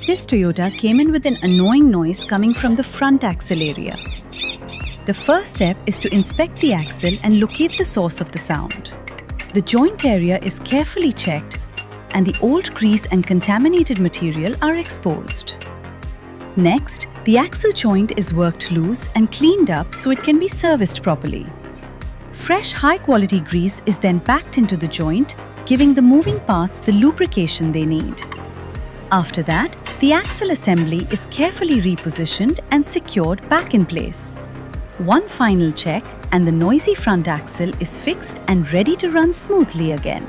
This Toyota came in with an annoying noise coming from the front axle area. The first step is to inspect the axle and locate the source of the sound. The joint area is carefully checked and the old grease and contaminated material are exposed. Next, the axle joint is worked loose and cleaned up so it can be serviced properly. Fresh high-quality grease is then packed into the joint, giving the moving parts the lubrication they need. After that, the axle assembly is carefully repositioned and secured back in place. One final check and the noisy front axle is fixed and ready to run smoothly again.